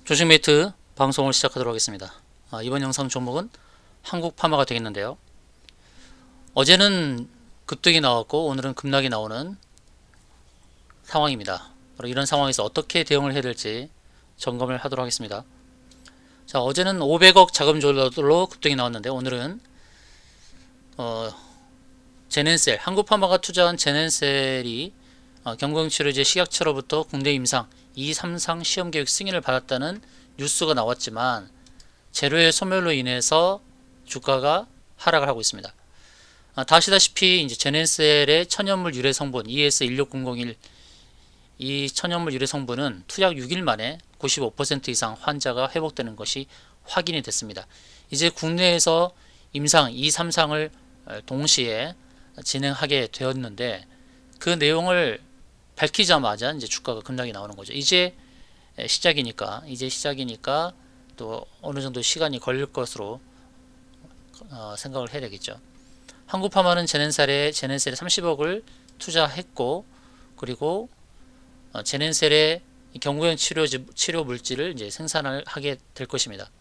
조식메이트 방송을 시작하도록 하겠습니다. 이번 영상 종목은 한국파마가 되겠는데요. 어제는 급등이 나왔고 오늘은 급락이 나오는 상황입니다. 바로 이런 상황에서 어떻게 대응을 해야 될지 점검을 하도록 하겠습니다. 자, 어제는 500억 자금 조달로 급등이 나왔는데 오늘은 제넨셀, 한국파마가 투자한 제넨셀이 경공치료제 식약처로부터 국내 임상 2, 3상 시험계획 승인을 받았다는 뉴스가 나왔지만 재료의 소멸로 인해서 주가가 하락을 하고 있습니다. 다 아시다시피 이제 제넨셀의 천연물 유래 성분 ES16001 이 천연물 유래 성분은 투약 6일 만에 95% 이상 환자가 회복되는 것이 확인이 됐습니다. 이제 국내에서 임상 2, 3상을 동시에 진행하게 되었는데 그 내용을 밝히자마자 이제 주가가 급락이 나오는 거죠. 이제 시작이니까 또 어느 정도 시간이 걸릴 것으로 생각을 해야 되겠죠. 한국파마는 제넨셀에 30억을 투자했고 그리고 제넨셀의 경구용 치료 물질을 이제 생산을 하게 될 것입니다.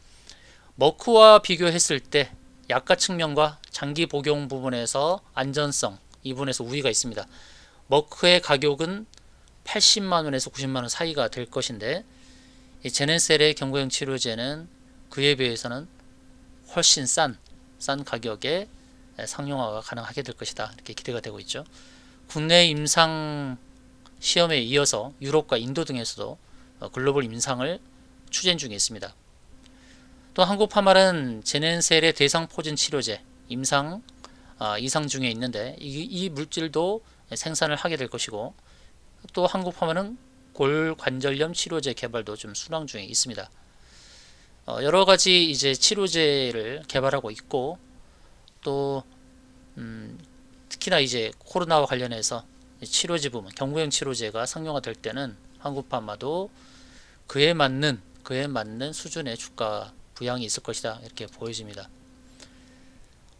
머크와 비교했을 때 약가 측면과 장기 복용 부분에서 안전성 이 부분에서 우위가 있습니다. 머크의 가격은 80만원에서 90만원 사이가 될 것인데 이 제넨셀의 경구용 치료제는 그에 비해서는 훨씬 싼 가격에 상용화가 가능하게 될 것이다. 이렇게 기대가 되고 있죠. 국내 임상 시험에 이어서 유럽과 인도 등에서도 글로벌 임상을 추진 중에 있습니다. 또 한국파마는 제넨셀의 대상포진 치료제 임상 이상 중에 있는데 이 물질도 생산을 하게 될 것이고 또 한국파마는 골관절염 치료제 개발도 좀 순항 중에 있습니다. 여러 가지 이제 치료제를 개발하고 있고 또 특히나 이제 코로나와 관련해서 치료제 부분 경구용 치료제가 상용화 될 때는 한국파마도 그에 맞는 수준의 주가 부양이 있을 것이다 이렇게 보여집니다.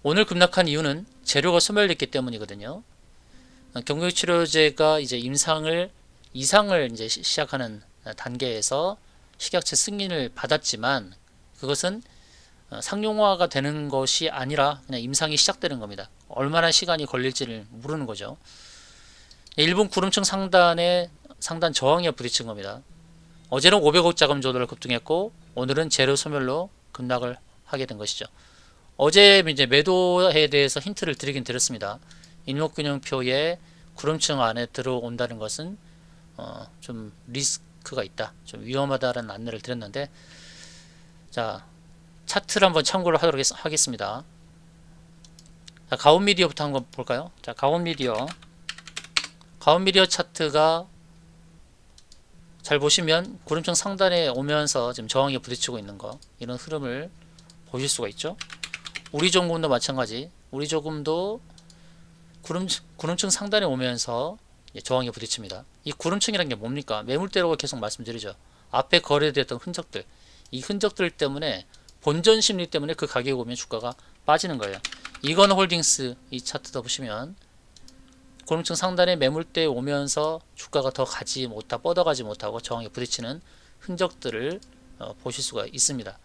오늘 급락한 이유는 재료가 소멸됐기 때문이거든요. 경구용 치료제가 이제 이상을 이제 시작하는 단계에서 식약처 승인을 받았지만 그것은 상용화가 되는 것이 아니라 그냥 임상이 시작되는 겁니다. 얼마나 시간이 걸릴지를 모르는 거죠. 일본 구름층 상단 저항에 부딪힌 겁니다. 어제는 500억 자금 조달을 급등했고 오늘은 재료 소멸로 급락을 하게 된 것이죠. 어제 이제 매도에 대해서 힌트를 드리긴 드렸습니다. 일목균형표에 구름층 안에 들어온다는 것은 좀 리스크가 있다, 좀 위험하다라는 안내를 드렸는데, 자 차트를 한번 참고를 하도록 하겠습니다. 자, 가온미디어부터 한번 볼까요? 자, 가온미디어 차트가 잘 보시면 구름층 상단에 오면서 지금 저항에 부딪히고 있는 거, 이런 흐름을 보실 수가 있죠. 우리조금도 마찬가지, 우리조금도 구름층 상단에 오면서 저항에 부딪힙니다. 이 구름층이라는 게 뭡니까? 매물대라고 계속 말씀드리죠. 앞에 거래됐던 흔적들, 이 흔적들 때문에 본전 심리 때문에 그 가격에 오면 주가가 빠지는 거예요. 이건홀딩스 이 차트도 보시면 구름층 상단에 매물대에 오면서 주가가 더 뻗어가지 못하고 저항에 부딪히는 흔적들을 보실 수가 있습니다.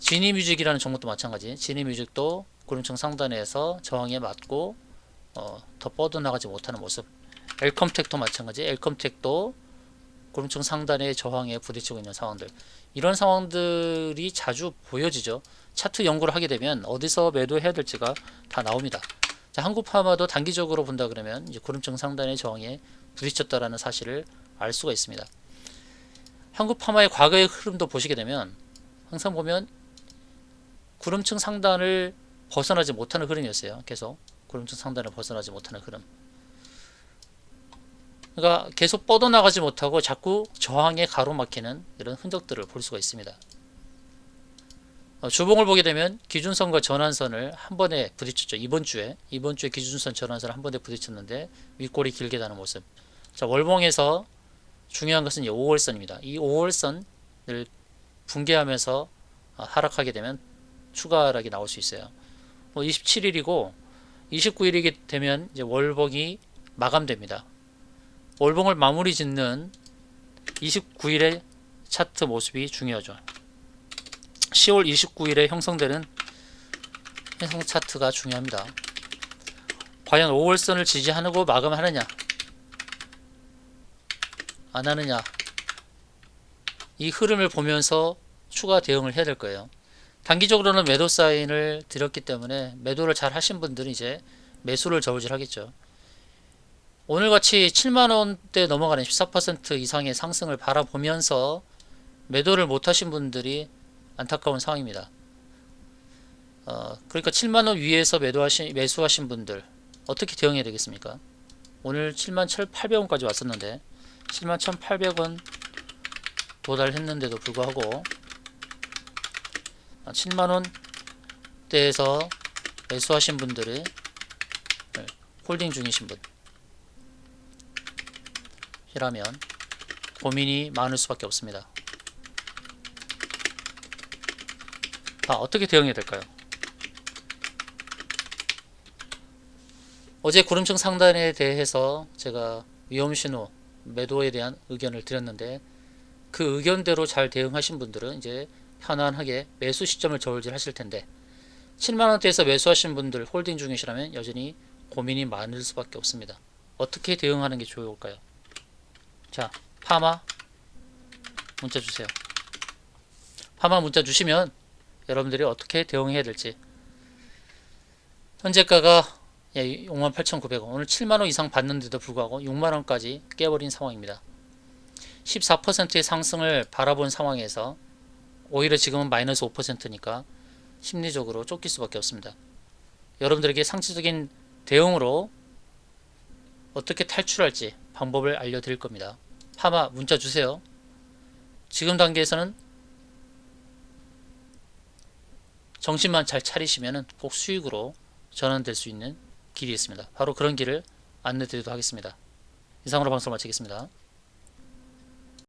지니뮤직이라는 종목도 마찬가지, 지니뮤직도 구름층 상단에서 저항에 맞고 더 뻗어나가지 못하는 모습. 엘컴텍도 마찬가지, 엘컴텍도 구름층 상단의 저항에 부딪히고 있는 상황들, 이런 상황들이 자주 보여지죠. 차트 연구를 하게 되면 어디서 매도해야 될지가 다 나옵니다. 자, 한국파마도 단기적으로 본다 그러면 이제 구름층 상단의 저항에 부딪혔다라는 사실을 알 수가 있습니다. 한국파마의 과거의 흐름도 보시게 되면 항상 보면 구름층 상단을 벗어나지 못하는 흐름이었어요. 계속 구름층 상단을 벗어나지 못하는 흐름. 그러니까 계속 뻗어나가지 못하고 자꾸 저항에 가로막히는 이런 흔적들을 볼 수가 있습니다. 주봉을 보게 되면 기준선과 전환선을 한 번에 부딪혔죠. 이번 주에 기준선 전환선을 한 번에 부딪혔는데 윗골이 길게 나는 모습. 자, 월봉에서 중요한 것은 5월선입니다. 이 5월선을 붕괴하면서 하락하게 되면 추가 하락이 나올 수 있어요. 27일이고 29일이게 되면 이제 월봉이 마감됩니다. 월봉을 마무리 짓는 29일에 차트 모습이 중요하죠. 10월 29일에 형성되는 해상 차트가 중요합니다. 과연 5월선을 지지하고 마감하느냐 안 하느냐, 이 흐름을 보면서 추가 대응을 해야 될 거예요. 단기적으로는 매도 사인을 드렸기 때문에 매도를 잘 하신 분들은 이제 매수를 저울질 하겠죠. 오늘같이 7만원대 넘어가는 14% 이상의 상승을 바라보면서 매도를 못 하신 분들이 안타까운 상황입니다. 그러니까 7만원 위에서 매수하신 분들 어떻게 대응해야 되겠습니까? 오늘 71,800원까지 왔었는데 71,800원 도달했는데도 불구하고 7만원대에서 매수하신 분들이 홀딩 중이신 분이라면 고민이 많을 수밖에 없습니다. 어떻게 대응해야 될까요? 어제 구름층 상단에 대해서 제가 위험신호 매도에 대한 의견을 드렸는데 그 의견대로 잘 대응하신 분들은 이제 편안하게 매수 시점을 저울질 하실 텐데 7만원대에서 매수하신 분들 홀딩 중이시라면 여전히 고민이 많을 수밖에 없습니다. 어떻게 대응하는 게 좋을까요? 자, 파마 문자 주세요. 파마 문자 주시면 여러분들이 어떻게 대응해야 될지. 현재가가 58,900원, 오늘 7만원 이상 받는데도 불구하고 6만원까지 깨버린 상황입니다. 14%의 상승을 바라본 상황에서 오히려 지금은 마이너스 5%니까 심리적으로 쫓길 수밖에 없습니다. 여러분들에게 상시적인 대응으로 어떻게 탈출할지 방법을 알려드릴 겁니다. 파마 문자 주세요. 지금 단계에서는 정신만 잘 차리시면 꼭 수익으로 전환될 수 있는 길이 있습니다. 바로 그런 길을 안내드리도록 하겠습니다. 이상으로 방송을 마치겠습니다.